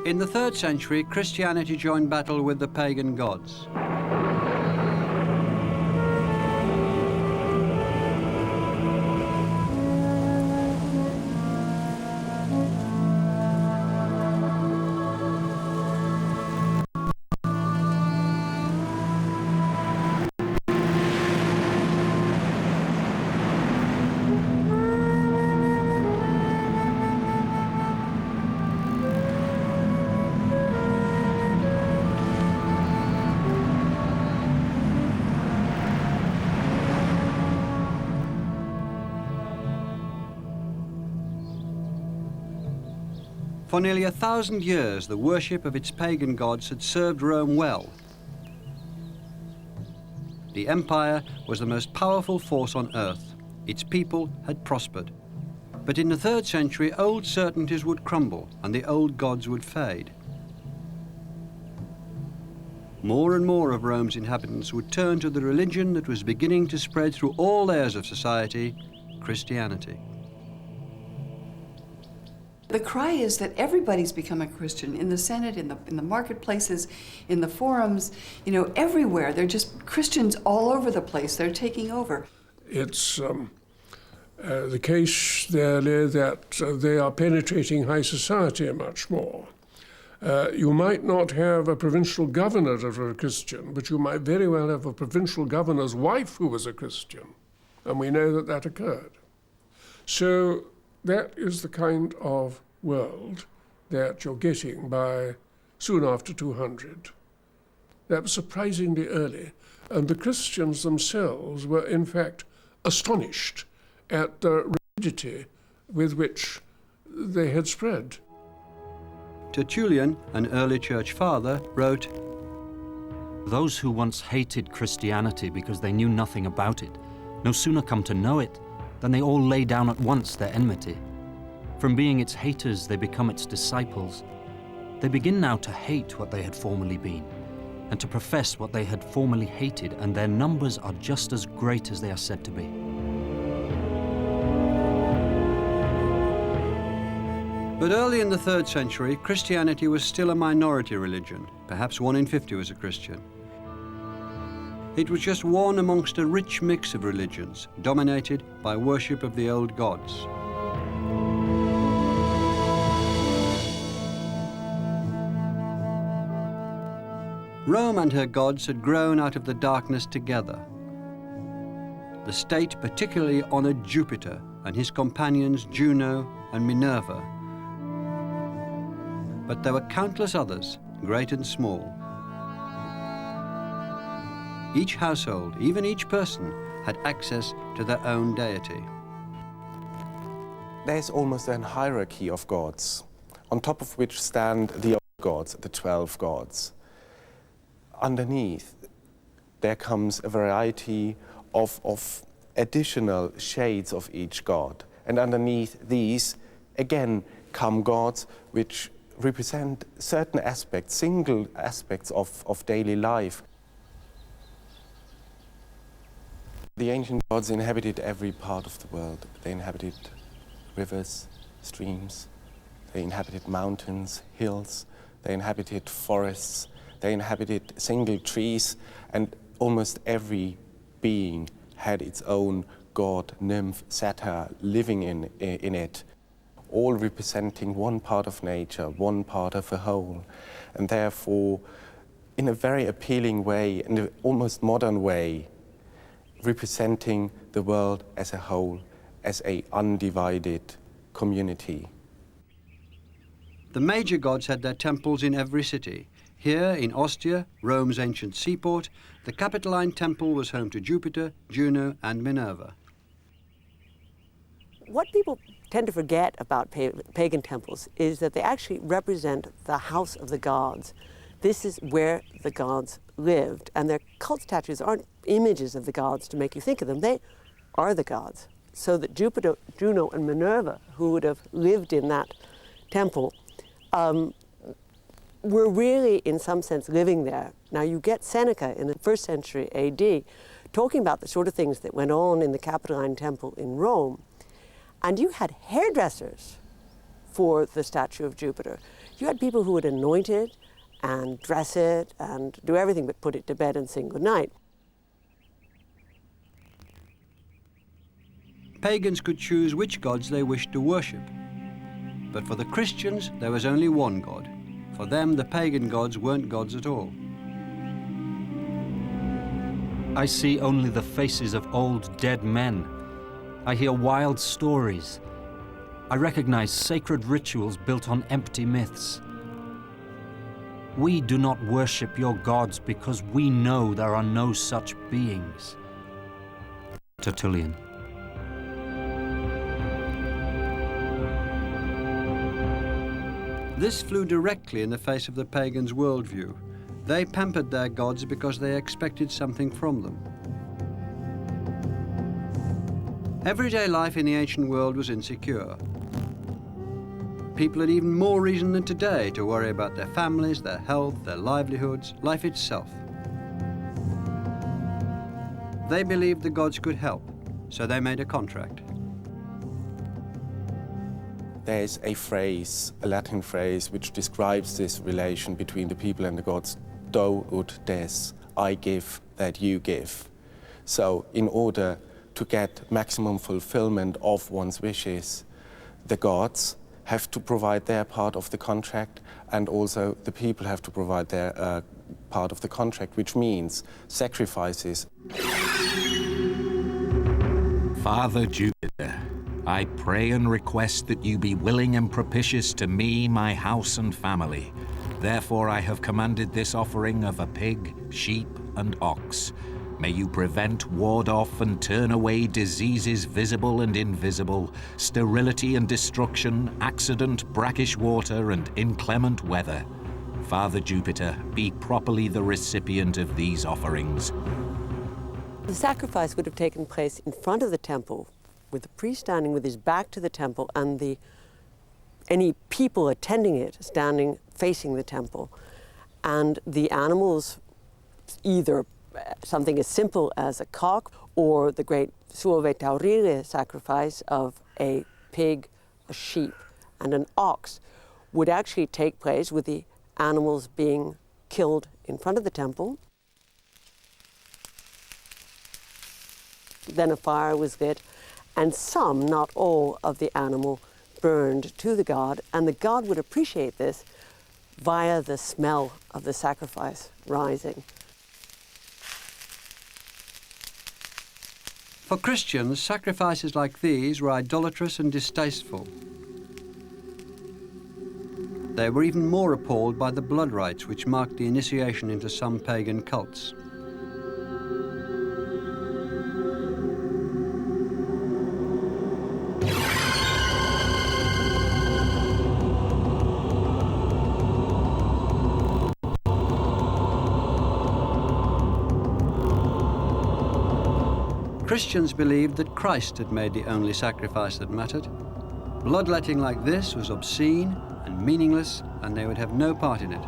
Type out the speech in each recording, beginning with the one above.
In the 3rd century, Christianity joined battle with the pagan gods. For nearly 1,000 years, the worship of its pagan gods had served Rome well. The empire was the most powerful force on earth. Its people had prospered. But in the 3rd century, old certainties would crumble and the old gods would fade. More and more of Rome's inhabitants would turn to the religion that was beginning to spread through all layers of society, Christianity. The cry is that everybody's become a Christian in the Senate, in the marketplaces, in the forums, you know, everywhere. They're just Christians all over the place. They're taking over. It's the case there that they are penetrating high society much more. You might not have a provincial governor that was a Christian, but you might very well have a provincial governor's wife who was a Christian. And we know that that occurred. So that is the kind of world that you're getting by soon after 200. That was surprisingly early, and the Christians themselves were in fact astonished at the rapidity with which they had spread. Tertullian, an early church father, wrote, "Those who once hated Christianity because they knew nothing about it, no sooner come to know it than they all lay down at once their enmity. From being its haters, they become its disciples. They begin now to hate what they had formerly been, and to profess what they had formerly hated, and their numbers are just as great as they are said to be." But early in the 3rd century, Christianity was still a minority religion. Perhaps 1 in 50 was a Christian. It was just one amongst a rich mix of religions, dominated by worship of the old gods. Rome and her gods had grown out of the darkness together. The state particularly honored Jupiter and his companions Juno and Minerva. But there were countless others, great and small. Each household, even each person, had access to their own deity. There's almost a hierarchy of gods, on top of which stand the old gods, the 12 gods. Underneath, there comes a variety of additional shades of each god. And underneath these, again, come gods which represent certain aspects, single aspects of daily life. The ancient gods inhabited every part of the world. They inhabited rivers, streams, they inhabited mountains, hills, they inhabited forests, they inhabited single trees, and almost every being had its own god, nymph, satyr living in it, all representing one part of nature, one part of a whole, and therefore, in a very appealing way, in an almost modern way, representing the world as a whole, as an undivided community. The major gods had their temples in every city. Here in Ostia, Rome's ancient seaport, the Capitoline Temple was home to Jupiter, Juno, and Minerva. What people tend to forget about pagan temples is that they actually represent the house of the gods. This is where the gods lived, and their cult statues aren't images of the gods to make you think of them. They are the gods. So that Jupiter, Juno, and Minerva, who would have lived in that temple, were really, in some sense, living there. Now, you get Seneca in the 1st century AD talking about the sort of things that went on in the Capitoline Temple in Rome. And you had hairdressers for the statue of Jupiter. You had people who would anoint it and dress it and do everything but put it to bed and sing goodnight. Pagans could choose which gods they wished to worship. But for the Christians, there was only one God. For them, the pagan gods weren't gods at all. I see only the faces of old dead men. I hear wild stories. I recognize sacred rituals built on empty myths. We do not worship your gods because we know there are no such beings. Tertullian. This flew directly in the face of the pagans' worldview. They pampered their gods because they expected something from them. Everyday life in the ancient world was insecure. People had even more reason than today to worry about their families, their health, their livelihoods, life itself. They believed the gods could help, so they made a contract. There's a phrase, a Latin phrase, which describes this relation between the people and the gods. Do ut des, I give that you give. So in order to get maximum fulfillment of one's wishes, the gods have to provide their part of the contract, and also the people have to provide their part of the contract, which means sacrifices. Father Jupiter, I pray and request that you be willing and propitious to me, my house and family. Therefore I have commanded this offering of a pig, sheep, and ox. May you prevent, ward off, and turn away diseases visible and invisible, sterility and destruction, accident, brackish water, and inclement weather. Father Jupiter, be properly the recipient of these offerings. The sacrifice would have taken place in front of the temple, with the priest standing with his back to the temple and any people attending it standing facing the temple. And the animals, either something as simple as a cock or the great suove taurire sacrifice of a pig, a sheep, and an ox, would actually take place with the animals being killed in front of the temple. Then a fire was lit, and some, not all, of the animal burned to the god, and the god would appreciate this via the smell of the sacrifice rising. For Christians, sacrifices like these were idolatrous and distasteful. They were even more appalled by the blood rites which marked the initiation into some pagan cults. Christians believed that Christ had made the only sacrifice that mattered. Bloodletting like this was obscene and meaningless, and they would have no part in it.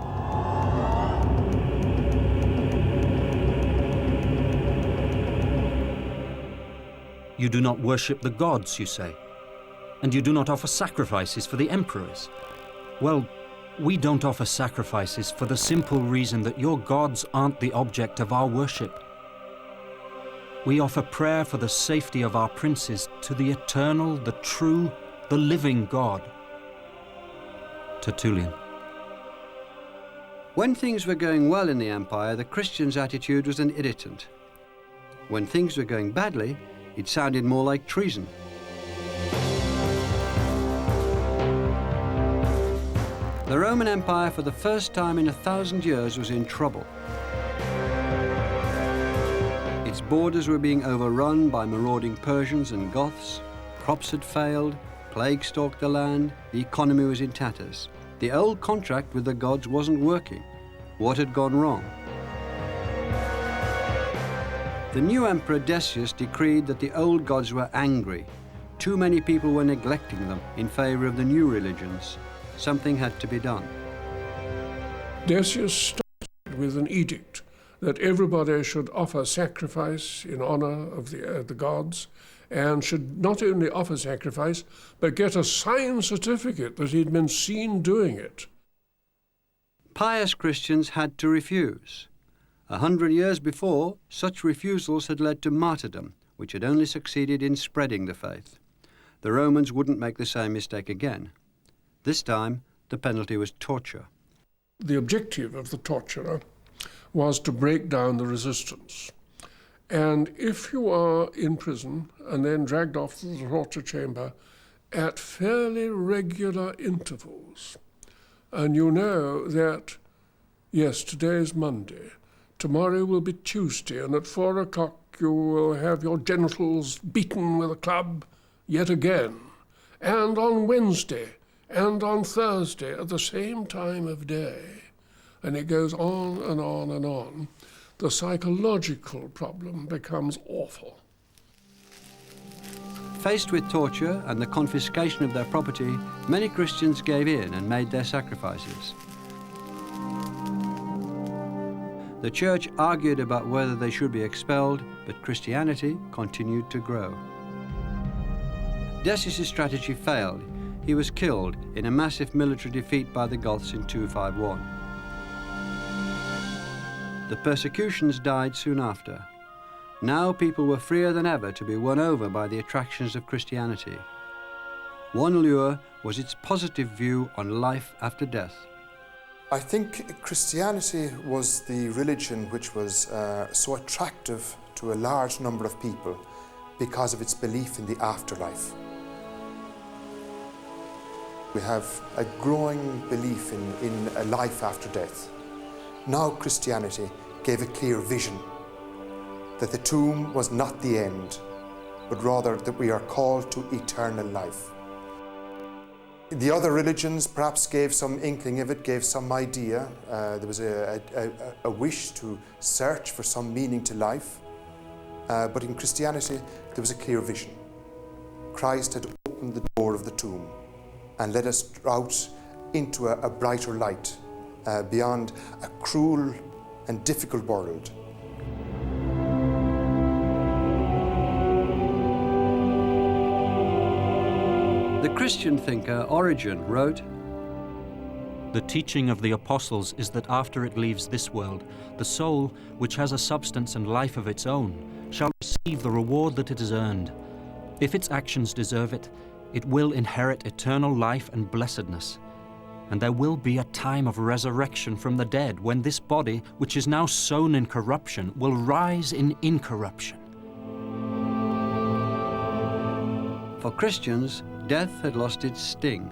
You do not worship the gods, you say, and you do not offer sacrifices for the emperors. Well, we don't offer sacrifices for the simple reason that your gods aren't the object of our worship. We offer prayer for the safety of our princes to the eternal, the true, the living God. Tertullian. When things were going well in the empire, the Christians' attitude was an irritant. When things were going badly, it sounded more like treason. The Roman Empire, for the first time in 1,000 years, was in trouble. Its borders were being overrun by marauding Persians and Goths. Crops had failed, plague stalked the land, the economy was in tatters. The old contract with the gods wasn't working. What had gone wrong? The new emperor Decius decreed that the old gods were angry. Too many people were neglecting them in favor of the new religions. Something had to be done. Decius started with an edict that everybody should offer sacrifice in honor of the gods, and should not only offer sacrifice, but get a signed certificate that he'd been seen doing it. pious Christians had to refuse. 100 years before, such refusals had led to martyrdom, which had only succeeded in spreading the faith. The Romans wouldn't make the same mistake again. This time, the penalty was torture. The objective of the torturer was to break down the resistance. And if you are in prison and then dragged off to the torture chamber at fairly regular intervals, and you know that, yes, today is Monday, tomorrow will be Tuesday, and at 4 o'clock you will have your genitals beaten with a club yet again, and on Wednesday, and on Thursday at the same time of day, and it goes on and on and on, the psychological problem becomes awful. Faced with torture and the confiscation of their property, many Christians gave in and made their sacrifices. The church argued about whether they should be expelled, but Christianity continued to grow. Decius' strategy failed. He was killed in a massive military defeat by the Goths in 251. The persecutions died soon after. Now people were freer than ever to be won over by the attractions of Christianity. One lure was its positive view on life after death. I think Christianity was the religion which was so attractive to a large number of people because of its belief in the afterlife. We have a growing belief in a life after death. Now Christianity gave a clear vision that the tomb was not the end, but rather that we are called to eternal life. The other religions perhaps gave some inkling of it, gave some idea. There was a wish to search for some meaning to life. But in Christianity, there was a clear vision. Christ had opened the door of the tomb and led us out into a brighter light, beyond a cruel and difficult world. The Christian thinker Origen wrote, "The teaching of the apostles is that after it leaves this world, the soul, which has a substance and life of its own, shall receive the reward that it has earned. If its actions deserve it, it will inherit eternal life and blessedness. And there will be a time of resurrection from the dead, when this body, which is now sown in corruption, will rise in incorruption." For Christians, death had lost its sting.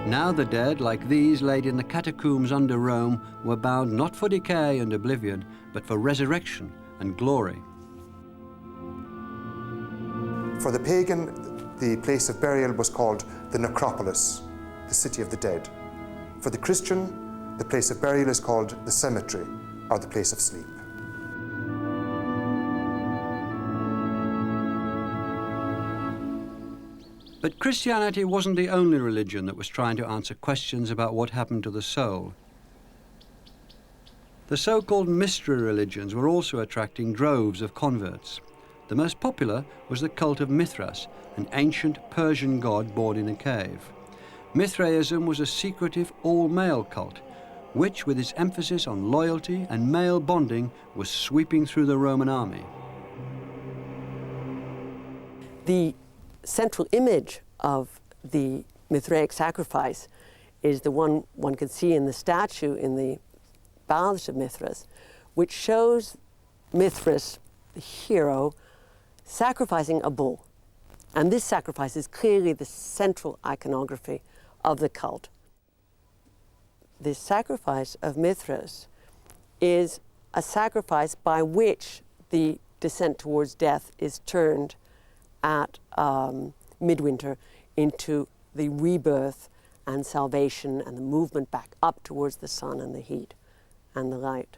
Now the dead, like these laid in the catacombs under Rome, were bound not for decay and oblivion, but for resurrection and glory. For the pagan, the place of burial was called the necropolis, the city of the dead. For the Christian, the place of burial is called the cemetery, or the place of sleep. But Christianity wasn't the only religion that was trying to answer questions about what happened to the soul. The so-called mystery religions were also attracting droves of converts. The most popular was the cult of Mithras, an ancient Persian god born in a cave. Mithraism was a secretive all-male cult, which, with its emphasis on loyalty and male bonding, was sweeping through the Roman army. The central image of the Mithraic sacrifice is the one can see in the statue in the Baths of Mithras, which shows Mithras, the hero, sacrificing a bull. And this sacrifice is clearly the central iconography of the cult. This sacrifice of Mithras is a sacrifice by which the descent towards death is turned at midwinter into the rebirth and salvation and the movement back up towards the sun and the heat and the light.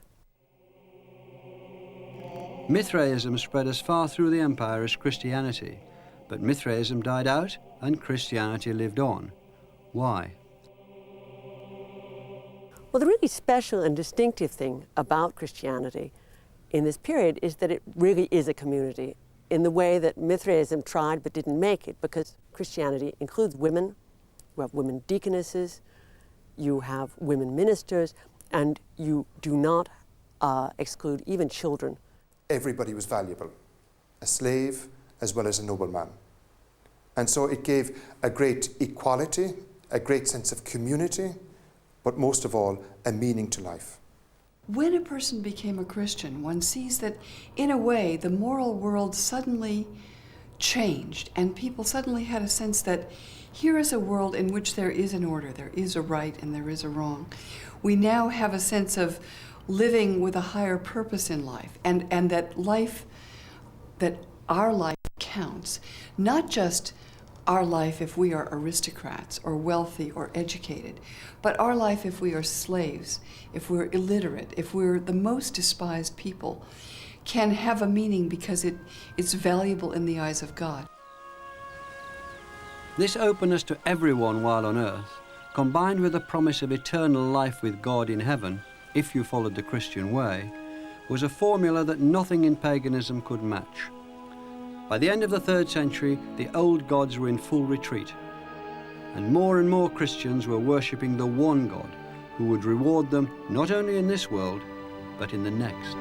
Mithraism spread as far through the empire as Christianity, but Mithraism died out and Christianity lived on. Why? Well, the really special and distinctive thing about Christianity in this period is that it really is a community, in the way that Mithraism tried but didn't make it, because Christianity includes women. We have women deaconesses, you have women ministers, and you do not exclude even children. Everybody was valuable, a slave as well as a nobleman. And so it gave a great equality, a great sense of community, but most of all, a meaning to life. When a person became a Christian, one sees that, in a way, the moral world suddenly changed, and people suddenly had a sense that here is a world in which there is an order, there is a right and there is a wrong. We now have a sense of living with a higher purpose in life, and that our life counts, not just our life if we are aristocrats or wealthy or educated, but our life if we are slaves, if we're illiterate, if we're the most despised people, can have a meaning because it's valuable in the eyes of God. This openness to everyone while on earth, combined with the promise of eternal life with God in heaven, if you followed the Christian way, was a formula that nothing in paganism could match. By the end of the 3rd century, the old gods were in full retreat, and more Christians were worshipping the one God, who would reward them not only in this world, but in the next.